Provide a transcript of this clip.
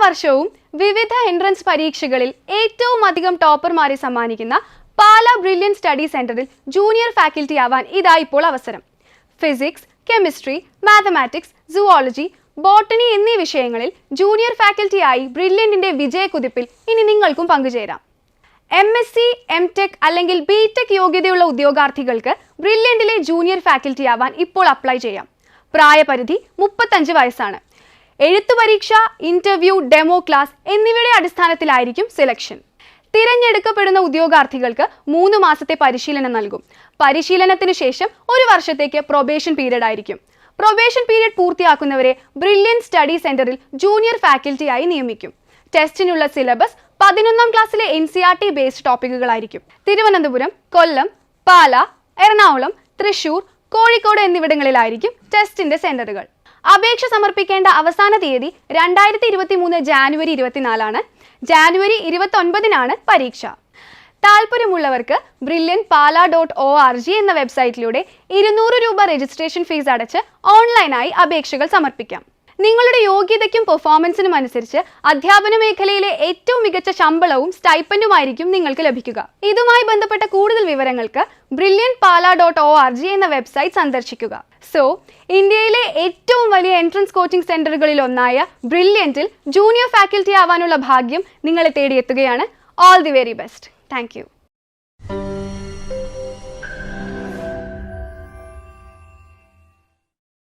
വർഷവും വിവിധ എൻട്രൻസ് പരീക്ഷകളിൽ ഏറ്റവും അധികം ടോപ്പർമാരെ സമ്മാനിക്കുന്ന പാലാ ബ്രില്യൻ സ്റ്റഡി സെന്ററിൽ ജൂനിയർ ഫാക്കൽറ്റി ആവാൻ ഇതാ ഇപ്പോൾ അവസരം. Physics, chemistry, mathematics, zoology, botany എന്നീ വിഷയങ്ങളിൽ ജൂനിയർ ഫാക്കൽറ്റി ആയി ബ്രില്യന്റിന്റെ വിജയക്കുതിപ്പിൽ ഇനി നിങ്ങൾക്കും പങ്കുചേരാം. MSc, MTech അല്ലെങ്കിൽ BTech യോഗ്യതയുള്ള ഉദ്യോഗാർത്ഥികൾക്ക് ബ്രില്യന്റിലെ ജൂനിയർ ഫാക്കൽറ്റി ആവാൻ ഇപ്പോൾ അപ്ലൈ ചെയ്യാം. പ്രായപരിധി 35 വയസ്സാണ്. എഴുത്തു പരീക്ഷ, ഇന്റർവ്യൂ, ഡെമോ ക്ലാസ് എന്നിവയുടെ അടിസ്ഥാനത്തിലായിരിക്കും സെലക്ഷൻ. തിരഞ്ഞെടുക്കപ്പെടുന്ന ഉദ്യോഗാർത്ഥികൾക്ക് 3 മാസത്തെ പരിശീലനം നൽകും. പരിശീലനത്തിന് ശേഷം 1 വർഷത്തേക്ക് പ്രൊബേഷൻ പീരീഡ് ആയിരിക്കും. പ്രൊബേഷൻ പീരീഡ് പൂർത്തിയാക്കുന്നവരെ ബ്രില്യൻ സ്റ്റഡി സെന്ററിൽ ജൂനിയർ ഫാക്കൽറ്റി ആയി നിയമിക്കും. ടെസ്റ്റിനുള്ള സിലബസ് 11ാം ക്ലാസ്സിലെ NCERT ബേസ്ഡ് ടോപ്പിക്കുകളായിരിക്കും. തിരുവനന്തപുരം, കൊല്ലം, പാല, എറണാകുളം, തൃശൂർ, കോഴിക്കോട് എന്നിവിടങ്ങളിലായിരിക്കും ടെസ്റ്റിന്റെ സെന്ററുകൾ. അപേക്ഷ സമർപ്പിക്കേണ്ട അവസാന തീയതി 2023 ജാനുവരി 24 ജാനുവരി 29 പരീക്ഷ. താല്പര്യമുള്ളവർക്ക് brilliantpala.org എന്ന വെബ്സൈറ്റിലൂടെ 200 രൂപ രജിസ്ട്രേഷൻ ഫീസ് അടച്ച് ഓൺലൈനായി അപേക്ഷകൾ സമർപ്പിക്കാം. നിങ്ങളുടെ യോഗ്യതയ്ക്കും പെർഫോമൻസിനും അനുസരിച്ച് അധ്യാപന മേഖലയിലെ ഏറ്റവും മികച്ച ശമ്പളവും സ്റ്റൈപ്പൻഡുമായിരിക്കും നിങ്ങൾക്ക് ലഭിക്കുക. ഇതുമായി ബന്ധപ്പെട്ട കൂടുതൽ വിവരങ്ങൾക്ക് brilliantpala.org എന്ന വെബ്സൈറ്റ് സന്ദർശിക്കുക. ഇന്ത്യയിലെ ഏറ്റവും വലിയ എൻട്രൻസ് കോച്ചിംഗ് സെന്ററുകളിൽ ഒന്നായ ബ്രില്യന്റിൽ ജൂനിയർ ഫാക്കൽറ്റി ആവാനുള്ള ഭാഗ്യം നിങ്ങളെ തേടിയെത്തുകയാണ്. All the very best. Thank U.